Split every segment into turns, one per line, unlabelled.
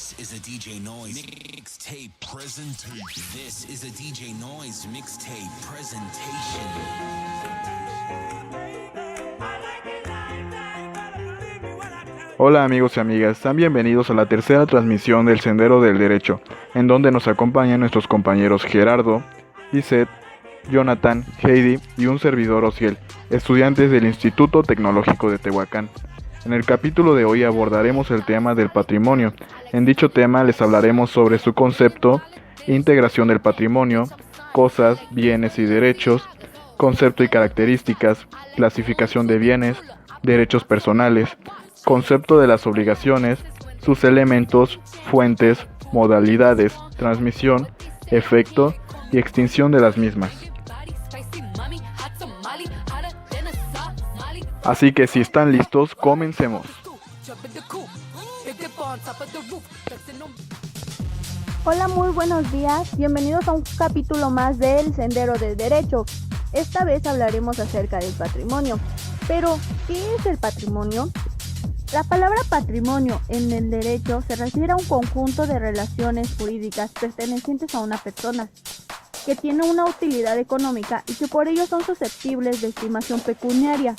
This is a DJ Noise mixtape presentation. This is a DJ Noise mixtape presentation.
Hola amigos y amigas, sean bienvenidos a la tercera transmisión del Sendero del Derecho, en donde nos acompañan nuestros compañeros Gerardo, Lisette, Jonathan, Heidi y un servidor Ociel, estudiantes del Instituto Tecnológico de Tehuacán. En el capítulo de hoy abordaremos el tema del patrimonio. En dicho tema les hablaremos sobre su concepto, integración del patrimonio, cosas, bienes y derechos, concepto y características, clasificación de bienes, derechos personales, concepto de las obligaciones, sus elementos, fuentes, modalidades, transmisión, efecto y extinción de las mismas. Así que si están listos, comencemos.
Hola, muy buenos días. Bienvenidos a un capítulo más del Sendero del Derecho. Esta vez hablaremos acerca del patrimonio. Pero, ¿qué es el patrimonio? La palabra patrimonio en el derecho se refiere a un conjunto de relaciones jurídicas pertenecientes a una persona que tiene una utilidad económica y que por ello son susceptibles de estimación pecuniaria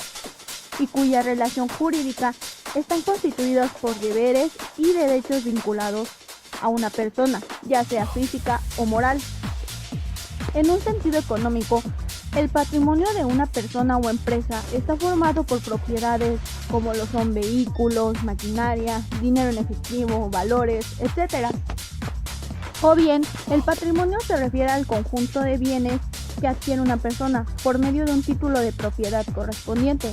y cuya relación jurídica están constituidas por deberes y derechos vinculados a una persona, ya sea física o moral. En un sentido económico, el patrimonio de una persona o empresa está formado por propiedades como lo son vehículos, maquinaria, dinero en efectivo, valores, etc. O bien, el patrimonio se refiere al conjunto de bienes que adquiere una persona por medio de un título de propiedad correspondiente.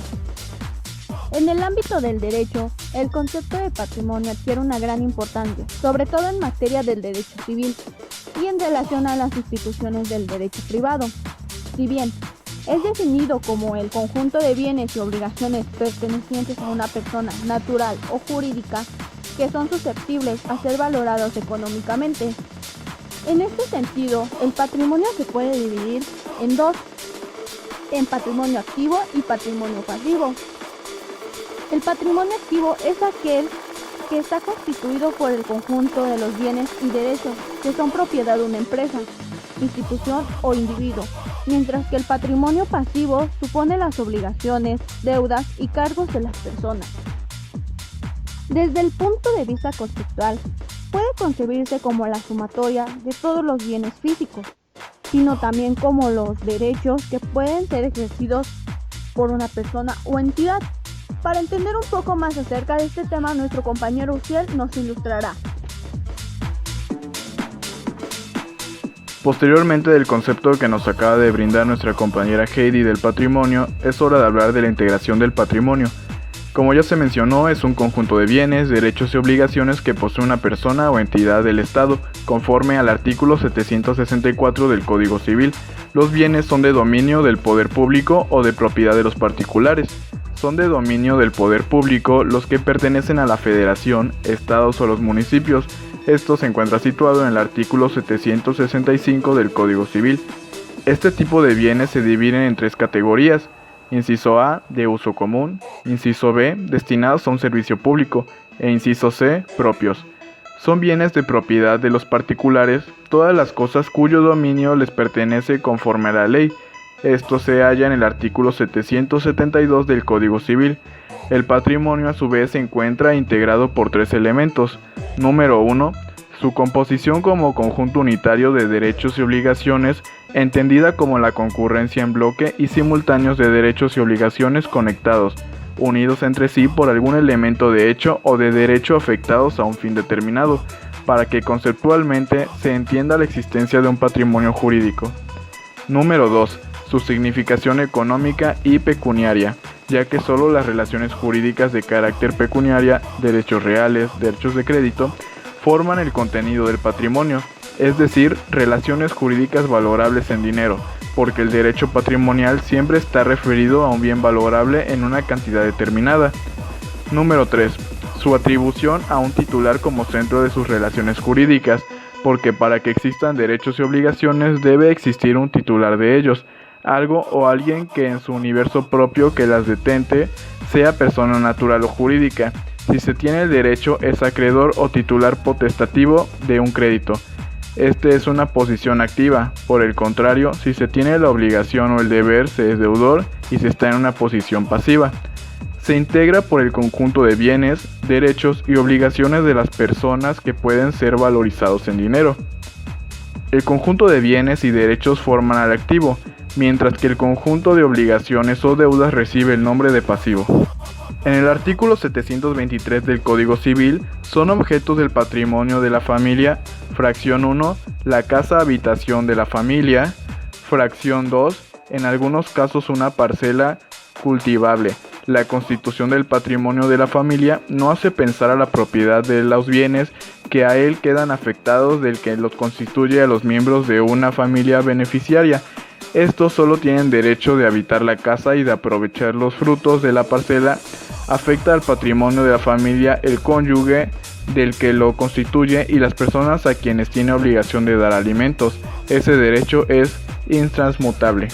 En el ámbito del derecho, el concepto de patrimonio adquiere una gran importancia, sobre todo en materia del derecho civil y en relación a las instituciones del derecho privado. Si bien es definido como el conjunto de bienes y obligaciones pertenecientes a una persona natural o jurídica que son susceptibles a ser valorados económicamente. En este sentido, el patrimonio se puede dividir en dos, en patrimonio activo y patrimonio pasivo. El patrimonio activo es aquel que está constituido por el conjunto de los bienes y derechos que son propiedad de una empresa, institución o individuo, mientras que el patrimonio pasivo supone las obligaciones, deudas y cargos de las personas. Desde el punto de vista conceptual, puede concebirse como la sumatoria de todos los bienes físicos, sino también como los derechos que pueden ser ejercidos por una persona o entidad. Para entender un poco más acerca de este tema, nuestro compañero Uciel nos ilustrará.
Posteriormente del concepto que nos acaba de brindar nuestra compañera Heidi del patrimonio, es hora de hablar de la integración del patrimonio. Como ya se mencionó, es un conjunto de bienes, derechos y obligaciones que posee una persona o entidad del Estado, conforme al artículo 764 del Código Civil. Los bienes son de dominio del poder público o de propiedad de los particulares. Son de dominio del poder público los que pertenecen a la Federación, estados o los municipios. Esto se encuentra situado en el artículo 765 del Código Civil. Este tipo de bienes se dividen en tres categorías. Inciso A, de uso común. Inciso B, destinados a un servicio público. E inciso C, propios. Son bienes de propiedad de los particulares, todas las cosas cuyo dominio les pertenece conforme a la ley. Esto se halla en el artículo 772 del Código Civil. El patrimonio a su vez se encuentra integrado por tres elementos. Número 1. Su composición como conjunto unitario de derechos y obligaciones, entendida como la concurrencia en bloque y simultáneos de derechos y obligaciones conectados, unidos entre sí por algún elemento de hecho o de derecho afectados a un fin determinado, para que conceptualmente se entienda la existencia de un patrimonio jurídico. Número 2. Su significación económica y pecuniaria, ya que solo las relaciones jurídicas de carácter pecuniaria, derechos reales, derechos de crédito, forman el contenido del patrimonio, es decir, relaciones jurídicas valorables en dinero, porque el derecho patrimonial siempre está referido a un bien valorable en una cantidad determinada. Número 3. Su atribución a un titular como centro de sus relaciones jurídicas, porque para que existan derechos y obligaciones debe existir un titular de ellos, algo o alguien que en su universo propio que las detente sea persona natural o jurídica, Si se tiene el derecho, es acreedor o titular potestativo de un crédito. Este es una posición activa. Por el contrario, si se tiene la obligación o el deber, se es deudor y se está en una posición pasiva. Se integra por el conjunto de bienes, derechos y obligaciones de las personas que pueden ser valorizados en dinero. El conjunto de bienes y derechos forman al activo, mientras que el conjunto de obligaciones o deudas recibe el nombre de pasivo. En el artículo 723 del Código Civil son objetos del patrimonio de la familia, fracción 1, la casa habitación de la familia, fracción 2, en algunos casos una parcela cultivable. La constitución del patrimonio de la familia no hace pensar a la propiedad de los bienes que a él quedan afectados del que los constituye a los miembros de una familia beneficiaria. Estos solo tienen derecho de habitar la casa y de aprovechar los frutos de la parcela. Afecta al patrimonio de la familia el cónyuge del que lo constituye y las personas a quienes tiene obligación de dar alimentos. Ese derecho es intransmutable.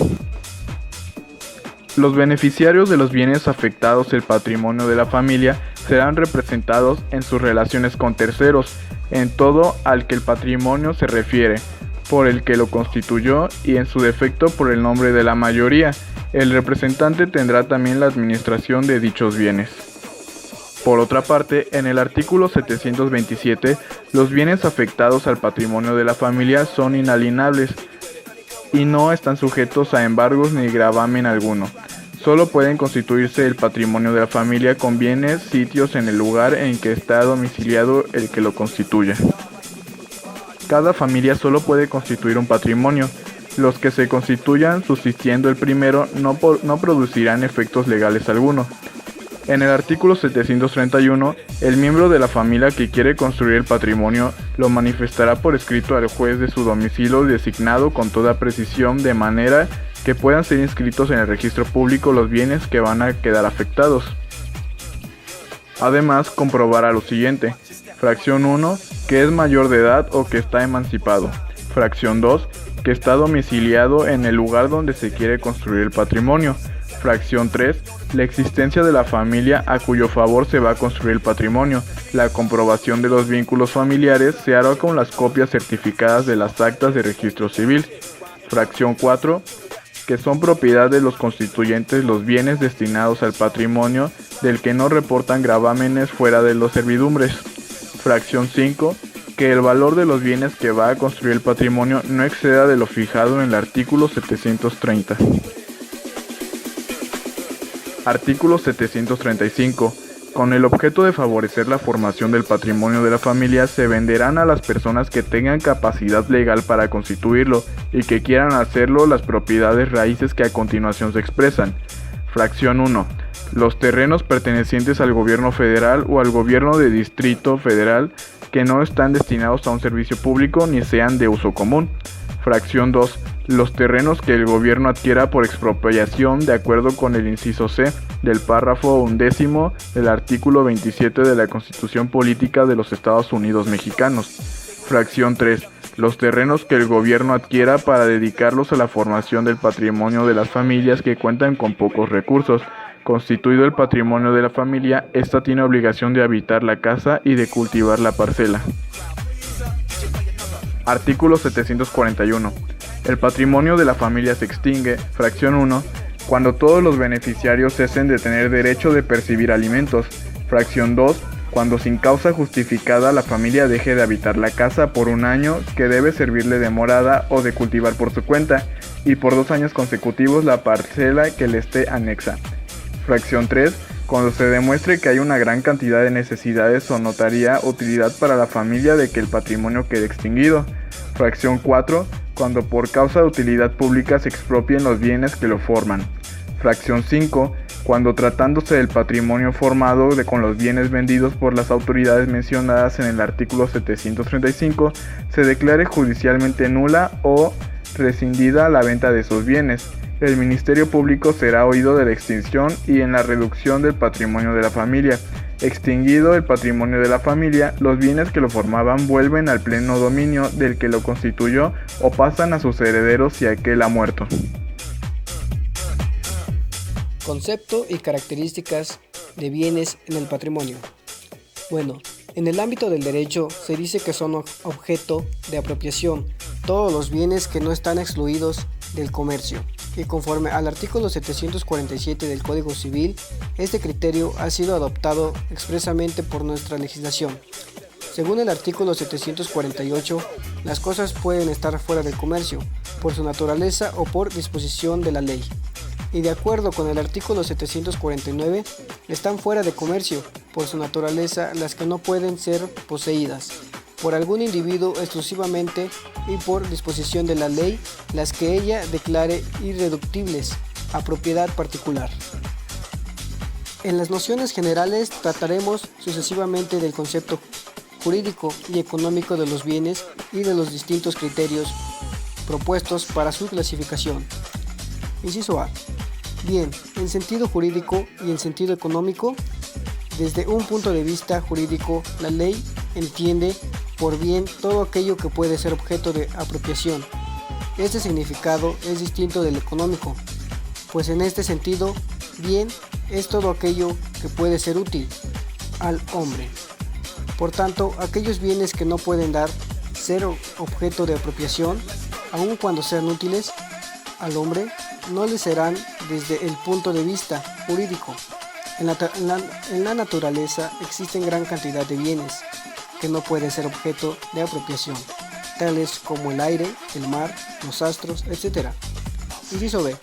Los beneficiarios de los bienes afectados el patrimonio de la familia serán representados en sus relaciones con terceros, en todo al que el patrimonio se refiere, por el que lo constituyó y en su defecto por el nombre de la mayoría. El representante tendrá también la administración de dichos bienes. Por otra parte, en el artículo 727, los bienes afectados al patrimonio de la familia son inalienables y no están sujetos a embargos ni gravamen alguno. Solo pueden constituirse el patrimonio de la familia con bienes, sitios en el lugar en que está domiciliado el que lo constituya. Cada familia solo puede constituir un patrimonio. Los que se constituyan subsistiendo el primero no producirán efectos legales alguno. En el artículo 731, el miembro de la familia que quiere construir el patrimonio lo manifestará por escrito al juez de su domicilio designado con toda precisión, de manera que puedan ser inscritos en el registro público los bienes que van a quedar afectados. Además, comprobará lo siguiente: fracción 1, que es mayor de edad o que está emancipado. Fracción 2, que está domiciliado en el lugar donde se quiere construir el patrimonio. Fracción 3, la existencia de la familia a cuyo favor se va a construir el patrimonio. La comprobación de los vínculos familiares se hará con las copias certificadas de las actas de registro civil. Fracción 4, que son propiedad de los constituyentes los bienes destinados al patrimonio del que no reportan gravámenes fuera de los servidumbres. Fracción 5, que el valor de los bienes que va a construir el patrimonio no exceda de lo fijado en el artículo 730. Artículo 735. Con el objeto de favorecer la formación del patrimonio de la familia, se venderán a las personas que tengan capacidad legal para constituirlo y que quieran hacerlo las propiedades raíces que a continuación se expresan. Fracción 1. Los terrenos pertenecientes al gobierno federal o al gobierno de distrito federal que no están destinados a un servicio público ni sean de uso común. Fracción 2. Los terrenos que el gobierno adquiera por expropiación de acuerdo con el inciso C del párrafo 11º del artículo 27 de la Constitución Política de los Estados Unidos Mexicanos. Fracción 3. Los terrenos que el gobierno adquiera para dedicarlos a la formación del patrimonio de las familias que cuentan con pocos recursos. Constituido el patrimonio de la familia, ésta tiene obligación de habitar la casa y de cultivar la parcela. Artículo 741. El patrimonio de la familia se extingue, fracción 1, cuando todos los beneficiarios cesen de tener derecho de percibir alimentos. Fracción 2, cuando sin causa justificada la familia deje de habitar la casa por un año que debe servirle de morada o de cultivar por su cuenta, y por 2 años consecutivos la parcela que le esté anexa. Fracción 3, cuando se demuestre que hay una gran cantidad de necesidades o notaría utilidad para la familia de que el patrimonio quede extinguido. Fracción 4, cuando por causa de utilidad pública se expropien los bienes que lo forman. Fracción 5, cuando tratándose del patrimonio formado con los bienes vendidos por las autoridades mencionadas en el artículo 735, se declare judicialmente nula o rescindida la venta de esos bienes. El Ministerio Público será oído de la extinción y en la reducción del patrimonio de la familia. Extinguido el patrimonio de la familia, los bienes que lo formaban vuelven al pleno dominio del que lo constituyó o pasan a sus herederos si aquel ha muerto.
Concepto y características de bienes en el patrimonio. Bueno, en el ámbito del derecho se dice que son objeto de apropiación todos los bienes que no están excluidos del comercio. Y conforme al artículo 747 del Código Civil, este criterio ha sido adoptado expresamente por nuestra legislación. Según el artículo 748, las cosas pueden estar fuera del comercio, por su naturaleza o por disposición de la ley. Y de acuerdo con el artículo 749, están fuera de comercio, por su naturaleza, las que no pueden ser poseídas por algún individuo exclusivamente y por disposición de la ley, las que ella declare irreductibles a propiedad particular. En las nociones generales trataremos sucesivamente del concepto jurídico y económico de los bienes y de los distintos criterios propuestos para su clasificación. Inciso A. Bien, en sentido jurídico y en sentido económico, desde un punto de vista jurídico, la ley entiende por bien todo aquello que puede ser objeto de apropiación. Este significado es distinto del económico, pues en este sentido, bien es todo aquello que puede ser útil al hombre. Por tanto, aquellos bienes que no pueden ser objeto de apropiación, aun cuando sean útiles al hombre, no le serán desde el punto de vista jurídico. En la naturaleza existen gran cantidad de bienes que no pueden ser objeto de apropiación, tales como el aire, el mar, los astros, etc. Inciso B.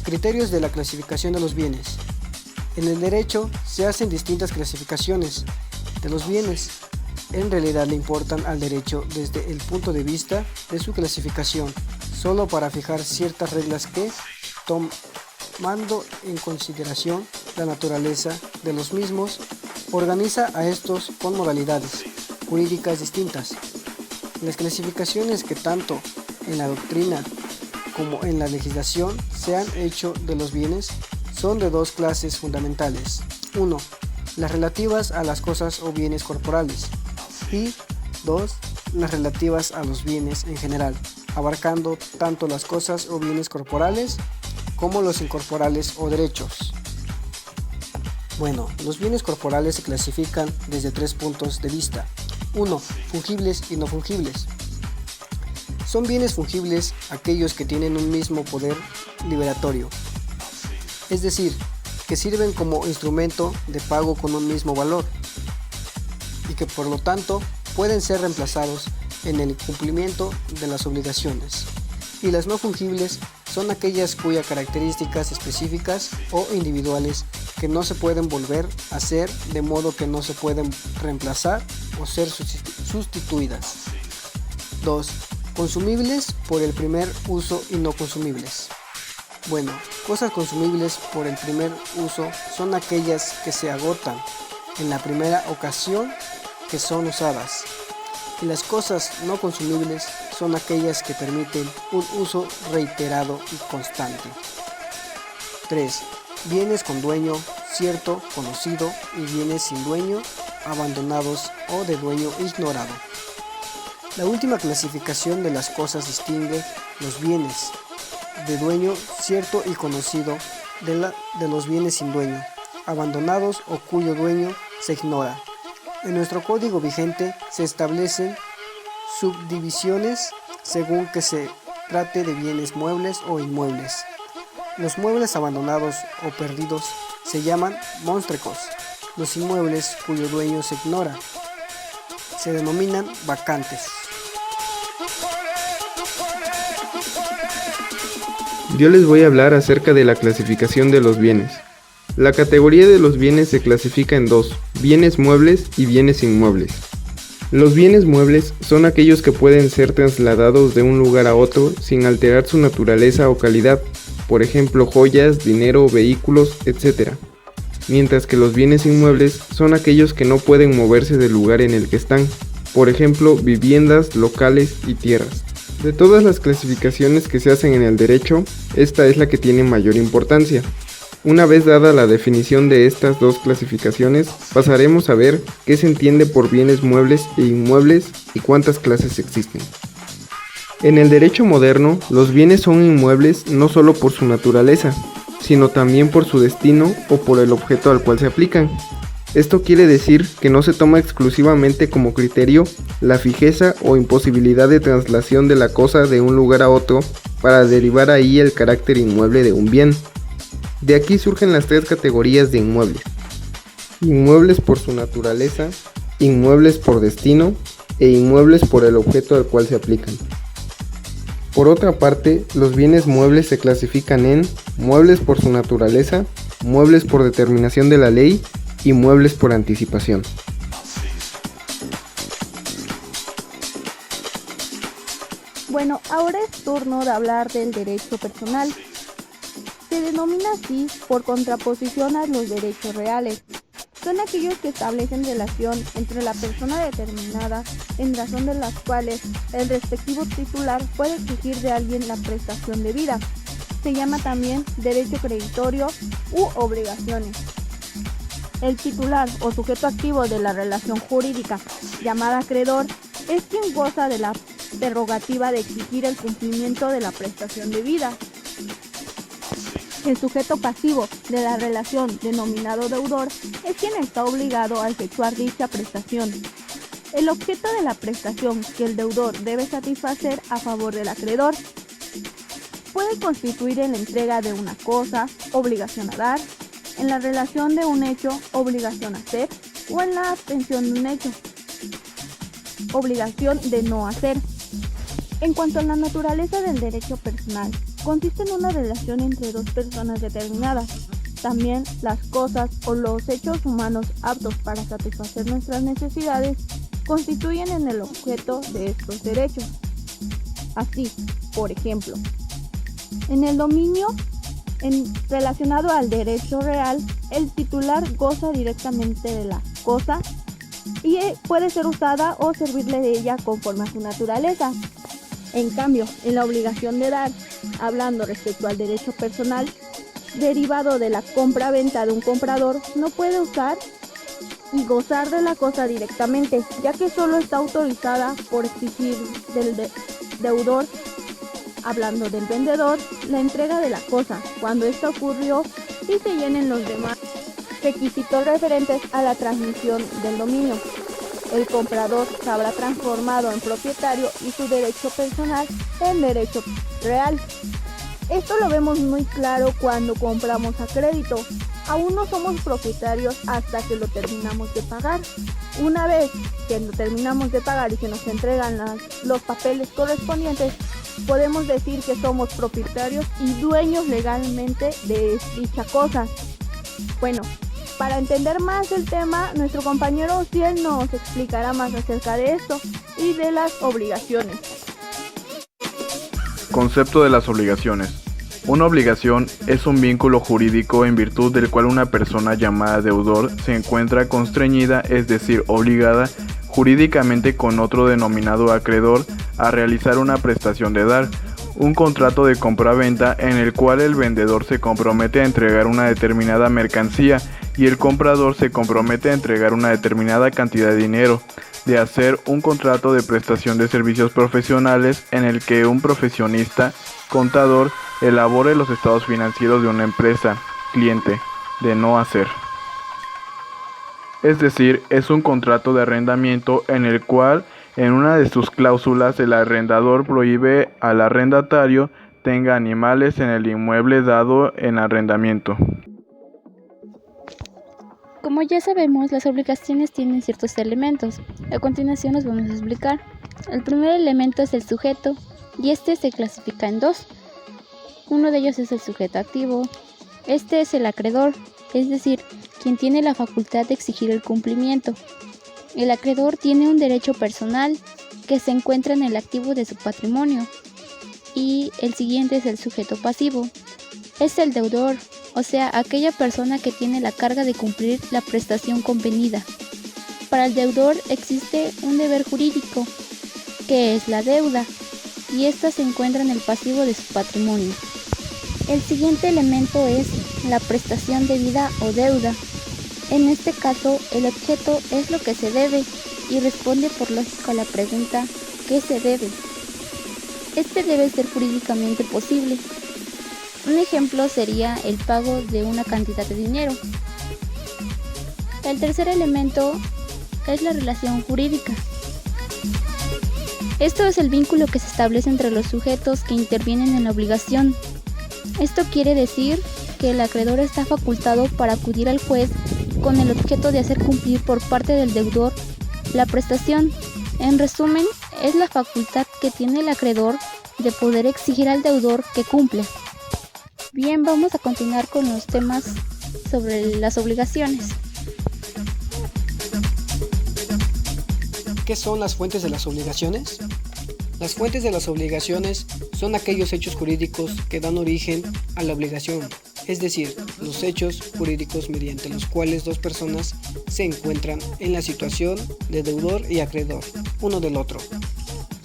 Criterios de la clasificación de los bienes. En el derecho se hacen distintas clasificaciones de los bienes. En realidad le importan al derecho desde el punto de vista de su clasificación, solo para fijar ciertas reglas que, tomando en consideración la naturaleza de los mismos, organiza a estos con modalidades jurídicas distintas. Las clasificaciones que tanto en la doctrina como en la legislación se han hecho de los bienes son de dos clases fundamentales. 1. Las relativas a las cosas o bienes corporales y 2. Las relativas a los bienes en general, abarcando tanto las cosas o bienes corporales como los incorporales o derechos. Bueno, los bienes corporales se clasifican desde tres puntos de vista. 1. Fungibles y no fungibles. Son bienes fungibles aquellos que tienen un mismo poder liberatorio, es decir, que sirven como instrumento de pago con un mismo valor y que por lo tanto pueden ser reemplazados en el cumplimiento de las obligaciones. Y las no fungibles son aquellas cuyas características específicas o individuales que no se pueden volver a hacer, de modo que no se pueden reemplazar o ser sustituidas. 2. Consumibles por el primer uso y no consumibles. Bueno, cosas consumibles por el primer uso son aquellas que se agotan en la primera ocasión que son usadas. Y las cosas no consumibles son aquellas que permiten un uso reiterado y constante. 3. Bienes con dueño cierto, conocido, y bienes sin dueño, abandonados o de dueño ignorado. La última clasificación de las cosas distingue los bienes de dueño cierto y conocido de los bienes sin dueño, abandonados o cuyo dueño se ignora. En nuestro código vigente se establecen subdivisiones según que se trate de bienes muebles o inmuebles. Los muebles abandonados o perdidos se llaman monstrecos. Los inmuebles cuyo dueño se ignora se denominan vacantes.
Yo les voy a hablar acerca de la clasificación de los bienes. La categoría de los bienes se clasifica en dos: bienes muebles y bienes inmuebles. Los bienes muebles son aquellos que pueden ser trasladados de un lugar a otro sin alterar su naturaleza o calidad, por ejemplo joyas, dinero, vehículos, etc. Mientras que los bienes inmuebles son aquellos que no pueden moverse del lugar en el que están, por ejemplo viviendas, locales y tierras. De todas las clasificaciones que se hacen en el derecho, esta es la que tiene mayor importancia. Una vez dada la definición de estas dos clasificaciones, pasaremos a ver qué se entiende por bienes muebles e inmuebles y cuántas clases existen. En el derecho moderno, los bienes son inmuebles no solo por su naturaleza, sino también por su destino o por el objeto al cual se aplican. Esto quiere decir que no se toma exclusivamente como criterio la fijeza o imposibilidad de traslación de la cosa de un lugar a otro para derivar ahí el carácter inmueble de un bien. De aquí surgen las tres categorías de inmuebles: inmuebles por su naturaleza, inmuebles por destino e inmuebles por el objeto al cual se aplican. Por otra parte, los bienes muebles se clasifican en muebles por su naturaleza, muebles por determinación de la ley y muebles por anticipación.
Bueno, ahora es turno de hablar del derecho personal. Se denomina así por contraposición a los derechos reales. Son aquellos que establecen relación entre la persona determinada, en razón de las cuales el respectivo titular puede exigir de alguien la prestación debida. Se llama también derecho creditorio u obligaciones. El titular o sujeto activo de la relación jurídica, llamada acreedor, es quien goza de la prerrogativa de exigir el cumplimiento de la prestación debida. El sujeto pasivo de la relación, denominado deudor, es quien está obligado a efectuar dicha prestación. El objeto de la prestación que el deudor debe satisfacer a favor del acreedor puede constituir en la entrega de una cosa, obligación a dar, en la relación de un hecho, obligación a hacer, o en la abstención de un hecho, obligación de no hacer. En cuanto a la naturaleza del derecho personal, consiste en una relación entre dos personas determinadas. También las cosas o los hechos humanos aptos para satisfacer nuestras necesidades constituyen en el objeto de estos derechos. Así, por ejemplo, en el dominio relacionado al derecho real, el titular goza directamente de la cosa y puede ser usada o servirle de ella conforme a su naturaleza. En cambio, en la obligación de dar, hablando respecto al derecho personal, derivado de la compra-venta de un comprador, no puede usar y gozar de la cosa directamente, ya que solo está autorizada por exigir del deudor, hablando del vendedor, la entrega de la cosa, cuando ésta ocurrió y se llenen los demás requisitos referentes a la transmisión del dominio. El comprador se habrá transformado en propietario y su derecho personal en derecho real. Esto lo vemos muy claro cuando compramos a crédito. Aún no somos propietarios hasta que lo terminamos de pagar. Una vez que lo terminamos de pagar y que nos entregan los papeles correspondientes, podemos decir que somos propietarios y dueños legalmente de dicha cosa. Bueno, para entender más el tema, nuestro compañero Ociel nos explicará más acerca de esto y de las obligaciones.
Concepto de las obligaciones. Una obligación es un vínculo jurídico en virtud del cual una persona llamada deudor se encuentra constreñida, es decir, obligada jurídicamente con otro denominado acreedor a realizar una prestación de dar, un contrato de compra-venta en el cual el vendedor se compromete a entregar una determinada mercancía y el comprador se compromete a entregar una determinada cantidad de dinero, de hacer un contrato de prestación de servicios profesionales en el que un profesionista, contador, elabore los estados financieros de una empresa, cliente, de no hacer. Es decir, es un contrato de arrendamiento en el cual en una de sus cláusulas el arrendador prohíbe al arrendatario tenga animales en el inmueble dado en arrendamiento.
Como ya sabemos, las obligaciones tienen ciertos elementos. A continuación los vamos a explicar. El primer elemento es el sujeto, y este se clasifica en dos. Uno de ellos es el sujeto activo. Este es el acreedor, es decir, quien tiene la facultad de exigir el cumplimiento. El acreedor tiene un derecho personal que se encuentra en el activo de su patrimonio. Y el siguiente es el sujeto pasivo. Es el deudor, o sea, aquella persona que tiene la carga de cumplir la prestación convenida. Para el deudor existe un deber jurídico, que es la deuda, y ésta se encuentra en el pasivo de su patrimonio. El siguiente elemento es la prestación debida o deuda. En este caso, el objeto es lo que se debe y responde por lógica a la pregunta ¿qué se debe? Este debe ser jurídicamente posible. Un ejemplo sería el pago de una cantidad de dinero. El tercer elemento es la relación jurídica. Esto es el vínculo que se establece entre los sujetos que intervienen en la obligación. Esto quiere decir que el acreedor está facultado para acudir al juez con el objeto de hacer cumplir por parte del deudor la prestación. En resumen, es la facultad que tiene el acreedor de poder exigir al deudor que cumpla. Bien, vamos a continuar con los temas sobre las obligaciones.
¿Qué son las fuentes de las obligaciones? Las fuentes de las obligaciones son aquellos hechos jurídicos que dan origen a la obligación, es decir, los hechos jurídicos mediante los cuales dos personas se encuentran en la situación de deudor y acreedor, uno del otro.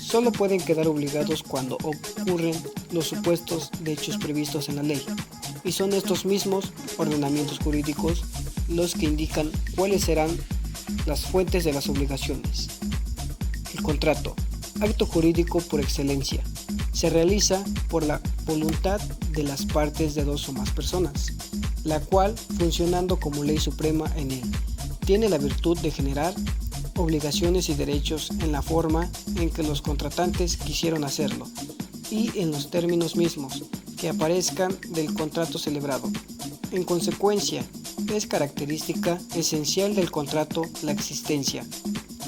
Solo pueden quedar obligados cuando ocurren los supuestos de hechos previstos en la ley, y son estos mismos ordenamientos jurídicos los que indican cuáles serán las fuentes de las obligaciones. El contrato, acto jurídico por excelencia, se realiza por la voluntad de las partes de dos o más personas, la cual, funcionando como ley suprema en él, tiene la virtud de generar obligaciones y derechos en la forma en que los contratantes quisieron hacerlo y en los términos mismos que aparezcan del contrato celebrado. En consecuencia, es característica esencial del contrato la existencia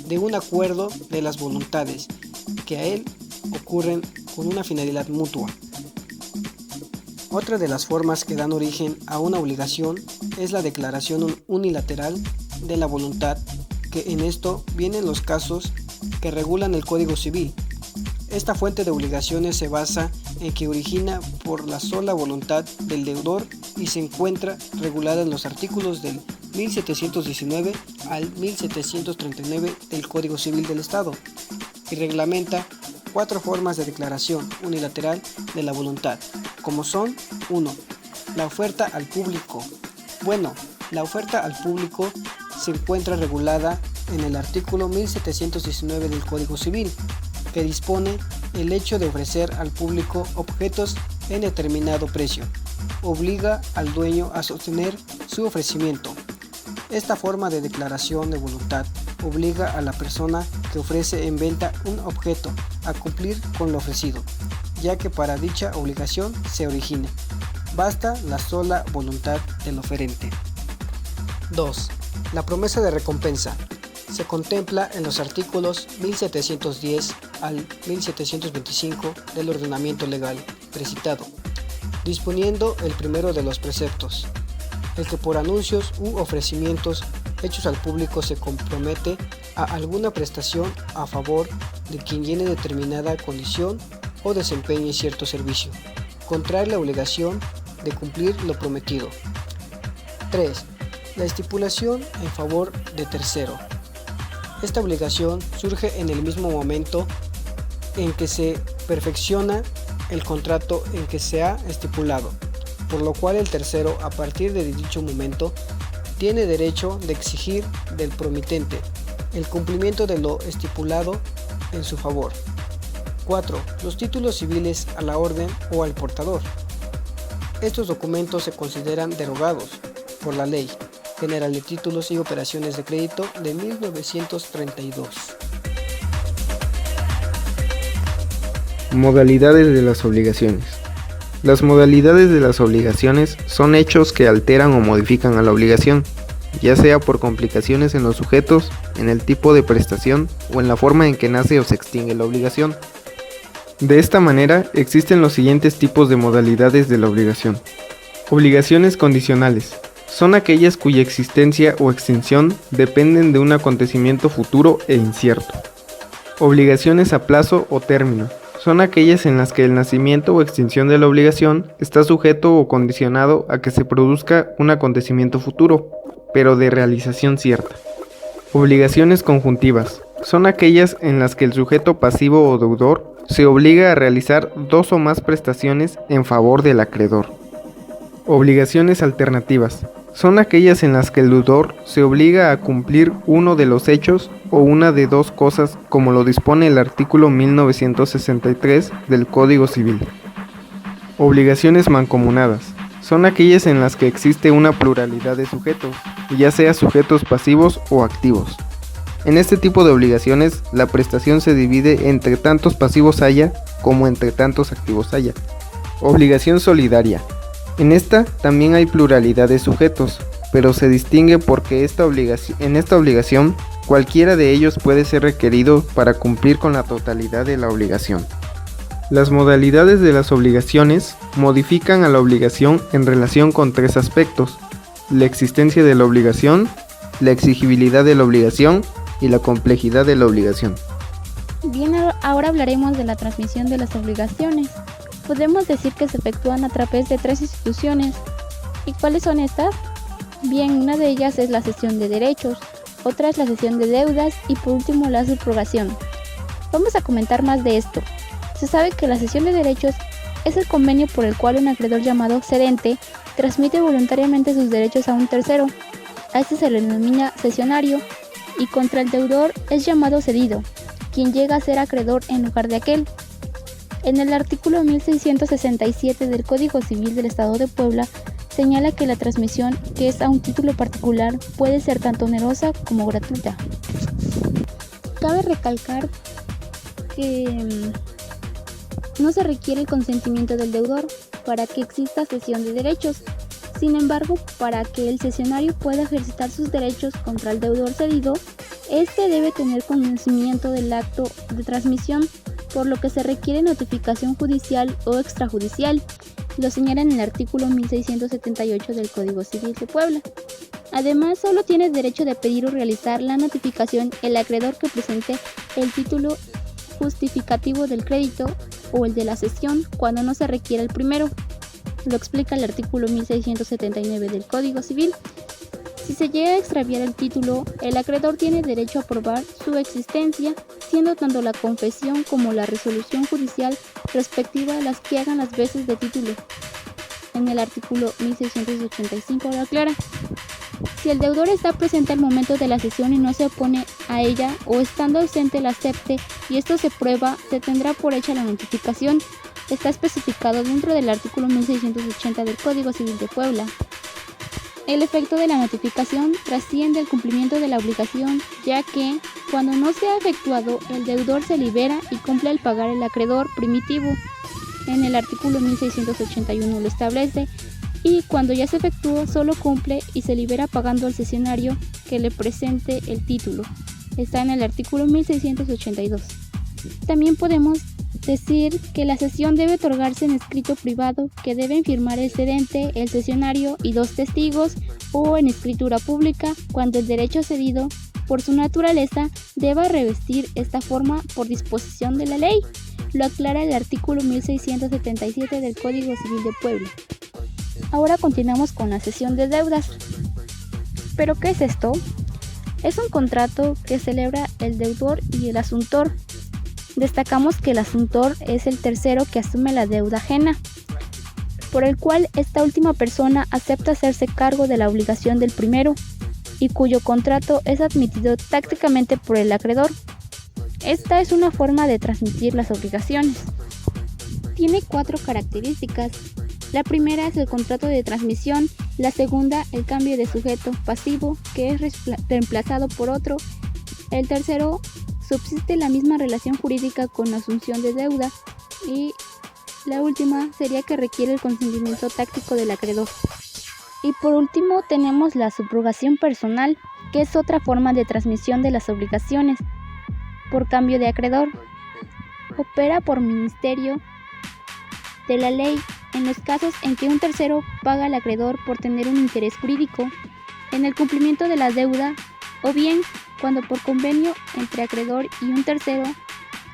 de un acuerdo de las voluntades que a él ocurren con una finalidad mutua. Otra de las formas que dan origen a una obligación es la declaración unilateral de la voluntad, que en esto vienen los casos que regulan el Código Civil. Esta fuente de obligaciones se basa en que origina por la sola voluntad del deudor y se encuentra regulada en los artículos del 1719 al 1739 del Código Civil del Estado y reglamenta 4 formas de declaración unilateral de la voluntad, como son: 1. La oferta al público. La oferta al público se encuentra regulada en el artículo 1719 del Código Civil, que dispone el hecho de ofrecer al público objetos en determinado precio. Obliga al dueño a sostener su ofrecimiento. Esta forma de declaración de voluntad obliga a la persona que ofrece en venta un objeto a cumplir con lo ofrecido, ya que para dicha obligación se origine. Basta la sola voluntad del oferente. 2. La promesa de recompensa. Se contempla en los artículos 1710 al 1725 del ordenamiento legal precitado, disponiendo el primero de los preceptos, el que por anuncios u ofrecimientos hechos al público se compromete a alguna prestación a favor de quien llene determinada condición o desempeñe cierto servicio, contrae la obligación de cumplir lo prometido. 3. La estipulación en favor de tercero. Esta obligación surge en el mismo momento en que se perfecciona el contrato en que se ha estipulado, por lo cual el tercero, a partir de dicho momento, tiene derecho de exigir del promitente el cumplimiento de lo estipulado en su favor. 4. Los títulos civiles a la orden o al portador. Estos documentos se consideran derogados por la Ley General de Títulos y Operaciones de Crédito de 1932.
Modalidades de las obligaciones. Las modalidades de las obligaciones son hechos que alteran o modifican a la obligación, ya sea por complicaciones en los sujetos, en el tipo de prestación o en la forma en que nace o se extingue la obligación. De esta manera, existen los siguientes tipos de modalidades de la obligación. Obligaciones condicionales. Son aquellas cuya existencia o extinción dependen de un acontecimiento futuro e incierto. Obligaciones a plazo o término. Son aquellas en las que el nacimiento o extinción de la obligación está sujeto o condicionado a que se produzca un acontecimiento futuro, pero de realización cierta. Obligaciones conjuntivas. Son aquellas en las que el sujeto pasivo o deudor se obliga a realizar 2 o más prestaciones en favor del acreedor. Obligaciones alternativas. Son aquellas en las que el deudor se obliga a cumplir uno de los hechos o una de 2 cosas, como lo dispone el artículo 1963 del Código Civil. Obligaciones mancomunadas. son aquellas en las que existe una pluralidad de sujetos, ya sea sujetos pasivos o activos. En este tipo de obligaciones, la prestación se divide entre tantos pasivos haya como entre tantos activos haya. Obligación solidaria. En esta también hay pluralidad de sujetos, pero se distingue porque en esta obligación cualquiera de ellos puede ser requerido para cumplir con la totalidad de la obligación. Las modalidades de las obligaciones modifican a la obligación en relación con tres aspectos: la existencia de la obligación, la exigibilidad de la obligación y la complejidad de la obligación.
Bien, ahora hablaremos de la transmisión de las obligaciones. Podemos decir que se efectúan a través de tres instituciones. ¿Y cuáles son estas? Bien, una de ellas es la cesión de derechos, otra es la cesión de deudas y por último la subrogación. Vamos a comentar más de esto. Se sabe que la cesión de derechos es el convenio por el cual un acreedor llamado cedente transmite voluntariamente sus derechos a un tercero. A este se le denomina cesionario, y contra el deudor es llamado cedido, quien llega a ser acreedor en lugar de aquel. En el artículo 1667 del Código Civil del Estado de Puebla señala que la transmisión, que es a un título particular, puede ser tanto onerosa como gratuita. Cabe recalcar que no se requiere el consentimiento del deudor para que exista cesión de derechos. Sin embargo, para que el cesionario pueda ejercitar sus derechos contra el deudor cedido, este debe tener conocimiento del acto de transmisión, por lo que se requiere notificación judicial o extrajudicial. Lo señala en el artículo 1678 del Código Civil de Puebla. Además, solo tiene derecho de pedir o realizar la notificación el acreedor que presente el título justificativo del crédito o el de la cesión cuando no se requiera el primero. Lo explica el artículo 1679 del Código Civil. Si se llega a extraviar el título, el acreedor tiene derecho a probar su existencia, siendo tanto la confesión como la resolución judicial respectiva a las que hagan las veces de título. En el artículo 1685 lo aclara. Si el deudor está presente al momento de la cesión y no se opone a ella, o estando ausente la acepte y esto se prueba, se tendrá por hecha la notificación. Está especificado dentro del artículo 1680 del Código Civil de Puebla. El efecto de la notificación trasciende el cumplimiento de la obligación, ya que, cuando no se ha efectuado, el deudor se libera y cumple al pagar el acreedor primitivo. En el artículo 1681 lo establece, y cuando ya se efectuó, solo cumple y se libera pagando al cesionario que le presente el título. Está en el artículo 1682. También podemos decir que la cesión debe otorgarse en escrito privado, que deben firmar el cedente, el cesionario y dos testigos, o en escritura pública, cuando el derecho cedido, por su naturaleza, deba revestir esta forma por disposición de la ley. Lo aclara el artículo 1677 del Código Civil de Puebla. Ahora continuamos con la cesión de deudas. ¿Pero qué es esto? Es un contrato que celebra el deudor y el asuntor. Destacamos que el asuntor es el tercero que asume la deuda ajena, por el cual esta última persona acepta hacerse cargo de la obligación del primero, y cuyo contrato es admitido tácticamente por el acreedor. Esta es una forma de transmitir las obligaciones. Tiene 4 características. La primera es el contrato de transmisión, la segunda el cambio de sujeto pasivo, que es reemplazado por otro. El tercero, subsiste la misma relación jurídica con la asunción de deuda, y la última sería que requiere el consentimiento táctico del acreedor. Y por último tenemos la subrogación personal, que es otra forma de transmisión de las obligaciones por cambio de acreedor. Opera por ministerio de la ley en los casos en que un tercero paga al acreedor por tener un interés jurídico en el cumplimiento de la deuda, o bien cuando por convenio entre acreedor y un tercero,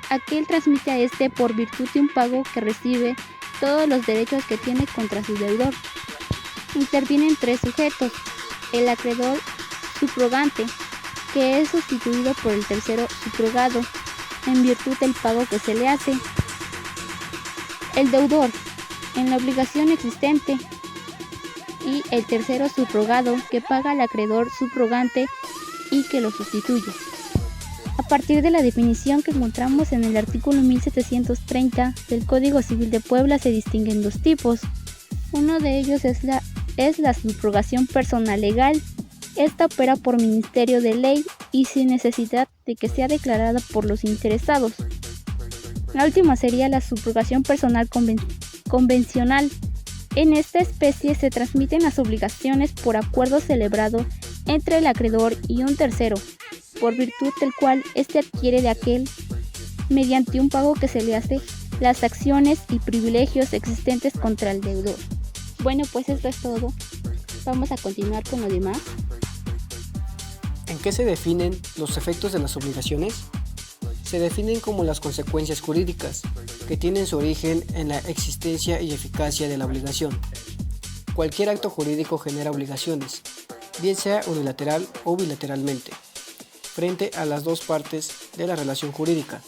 aquel transmite a este por virtud de un pago que recibe todos los derechos que tiene contra su deudor. Intervienen 3 sujetos: el acreedor subrogante, que es sustituido por el tercero subrogado en virtud del pago que se le hace; el deudor en la obligación existente; y el tercero subrogado, que paga al acreedor subrogante y que lo sustituye. A partir de la definición que encontramos en el artículo 1730 del Código Civil de Puebla, se distinguen 2 tipos. Uno de ellos es la subrogación personal legal. Esta opera por ministerio de ley y sin necesidad de que sea declarada por los interesados. La última sería la subrogación personal convencional. En esta especie se transmiten las obligaciones por acuerdo celebrado entre el acreedor y un tercero, por virtud del cual éste adquiere de aquel, mediante un pago que se le hace, las acciones y privilegios existentes contra el deudor. Bueno, pues esto es todo. Vamos a continuar con lo demás.
¿En qué se definen los efectos de las obligaciones? Se definen como las consecuencias jurídicas que tienen su origen en la existencia y eficacia de la obligación. Cualquier acto jurídico genera obligaciones, bien sea unilateral o bilateralmente, frente a las dos partes de la relación jurídica.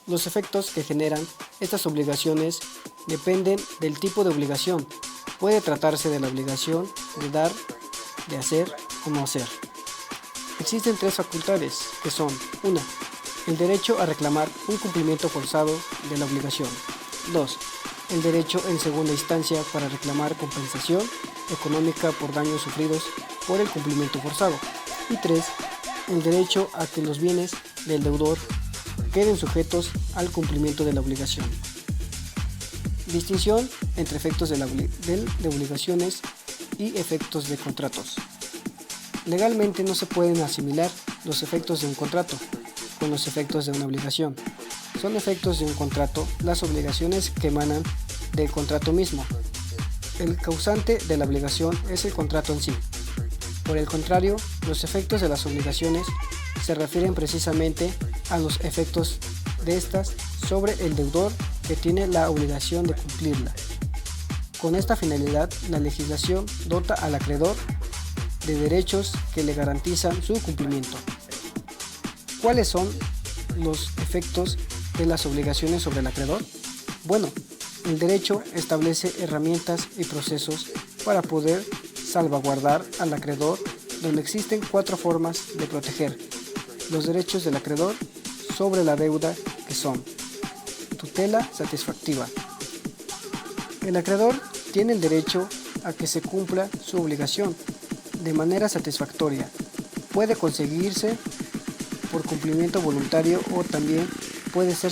Los efectos que generan estas obligaciones dependen del tipo de obligación. Puede tratarse de la obligación de dar, de hacer o no hacer. Existen tres facultades, que son: 1. El derecho a reclamar un cumplimiento forzado de la obligación. 2. El derecho en segunda instancia para reclamar compensación económica por daños sufridos por el cumplimiento forzado. Y 3. El derecho a que los bienes del deudor queden sujetos al cumplimiento de la obligación. Distinción entre efectos de obligaciones y efectos de contratos. Legalmente no se pueden asimilar los efectos de un contrato con los efectos de una obligación. Son efectos de un contrato las obligaciones que emanan del contrato mismo. El causante de la obligación es el contrato en sí. Por el contrario, los efectos de las obligaciones se refieren precisamente a los efectos de estas sobre el deudor que tiene la obligación de cumplirla. Con esta finalidad, la legislación dota al acreedor de derechos que le garantizan su cumplimiento. ¿Cuáles son los efectos de las obligaciones sobre el acreedor? Bueno, el derecho establece herramientas y procesos para poder salvaguardar al acreedor, donde existen 4 formas de proteger los derechos del acreedor sobre la deuda, que son: tutela satisfactiva. El acreedor tiene el derecho a que se cumpla su obligación de manera satisfactoria. Puede conseguirse por cumplimiento voluntario o también puede ser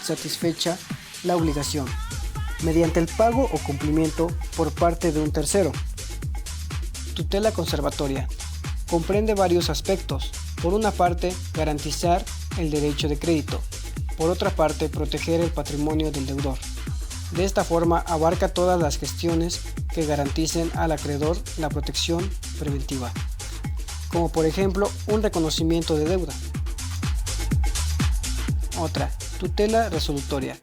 satisfecha la obligación mediante el pago o cumplimiento por parte de un tercero. Tutela conservatoria comprende varios aspectos. Por una parte, garantizar el derecho de crédito. Por otra parte, proteger el patrimonio del deudor. De esta forma abarca todas las gestiones que garanticen al acreedor la protección preventiva, como por ejemplo un reconocimiento de deuda. Otra, tutela resolutoria.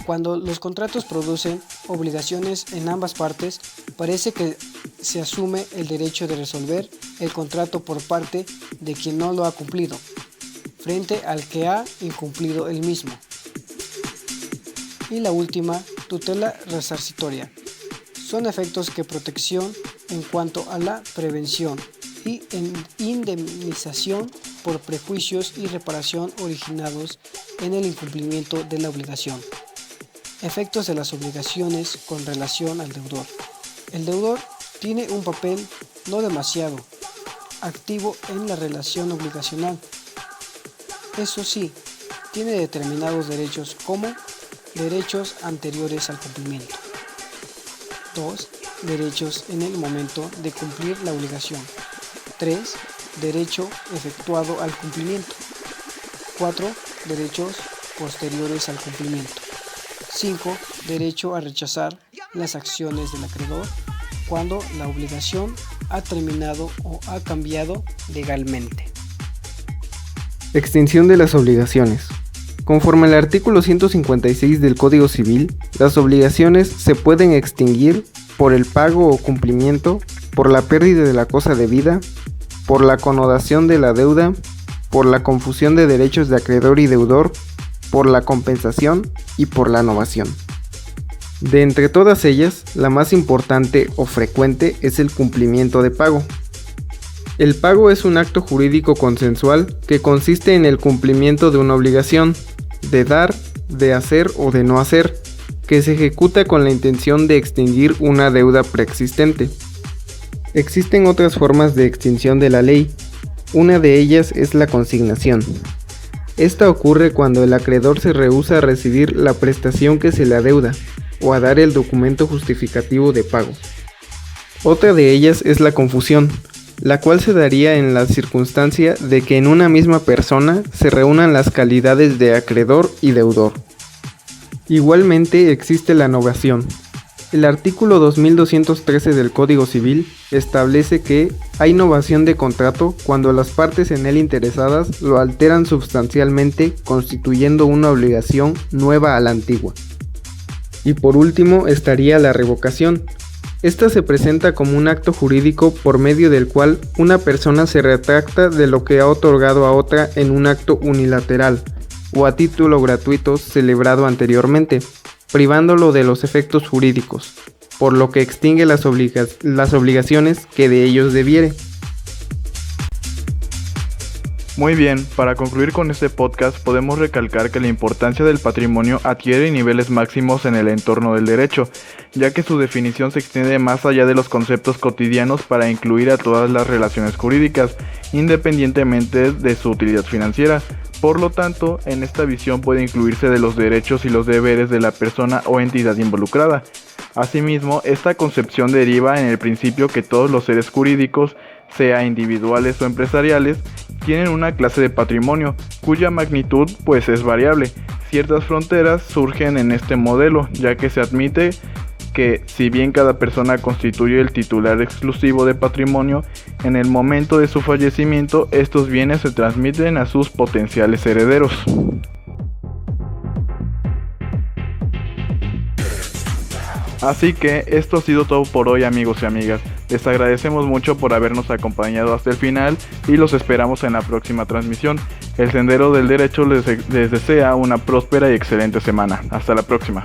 Cuando los contratos producen obligaciones en ambas partes, parece que se asume el derecho de resolver el contrato por parte de quien no lo ha cumplido, frente al que ha incumplido el mismo. Y la última, tutela resarcitoria. Son efectos de protección en cuanto a la prevención y indemnización por prejuicios y reparación originados en el incumplimiento de la obligación. Efectos de las obligaciones con relación al deudor. El deudor tiene un papel no demasiado activo en la relación obligacional. Eso sí, tiene determinados derechos como derechos anteriores al cumplimiento. 2. Derechos en el momento de cumplir la obligación. 3. Derecho efectuado al cumplimiento. 4. Derechos posteriores al cumplimiento. 5. Derecho a rechazar las acciones del acreedor cuando la obligación ha terminado o ha cambiado legalmente.
Extinción de las obligaciones. Conforme al artículo 156 del Código Civil, las obligaciones se pueden extinguir por el pago o cumplimiento, por la pérdida de la cosa debida, por la connotación de la deuda, por la confusión de derechos de acreedor y deudor, por la compensación y por la novación. De entre todas ellas, la más importante o frecuente es el cumplimiento de pago. El pago es un acto jurídico consensual que consiste en el cumplimiento de una obligación, de dar, de hacer o de no hacer, que se ejecuta con la intención de extinguir una deuda preexistente. Existen otras formas de extinción de la ley. Una de ellas es la consignación. Esta ocurre cuando el acreedor se rehúsa a recibir la prestación que se le adeuda o a dar el documento justificativo de pago. Otra de ellas es la confusión, la cual se daría en la circunstancia de que en una misma persona se reúnan las calidades de acreedor y deudor. Igualmente existe la novación. El artículo 2213 del Código Civil establece que hay novación de contrato cuando las partes en él interesadas lo alteran sustancialmente, constituyendo una obligación nueva a la antigua. Y por último estaría la revocación. Esta se presenta como un acto jurídico por medio del cual una persona se retracta de lo que ha otorgado a otra en un acto unilateral o a título gratuito celebrado anteriormente, privándolo de los efectos jurídicos, por lo que extingue las obligaciones que de ellos debiere.
Muy bien, para concluir con este podcast podemos recalcar que la importancia del patrimonio adquiere niveles máximos en el entorno del derecho, ya que su definición se extiende más allá de los conceptos cotidianos para incluir a todas las relaciones jurídicas, independientemente de su utilidad financiera. Por lo tanto, en esta visión puede incluirse de los derechos y los deberes de la persona o entidad involucrada. Asimismo, esta concepción deriva en el principio que todos los seres jurídicos, sea individuales o empresariales, tienen una clase de patrimonio, cuya magnitud pues es variable. Ciertas fronteras surgen en este modelo, ya que se admite que si bien cada persona constituye el titular exclusivo de patrimonio, en el momento de su fallecimiento estos bienes se transmiten a sus potenciales herederos. Así que esto ha sido todo por hoy, amigos y amigas. Les agradecemos mucho por habernos acompañado hasta el final y los esperamos en la próxima transmisión. El Sendero del Derecho les desea una próspera y excelente semana. Hasta la próxima.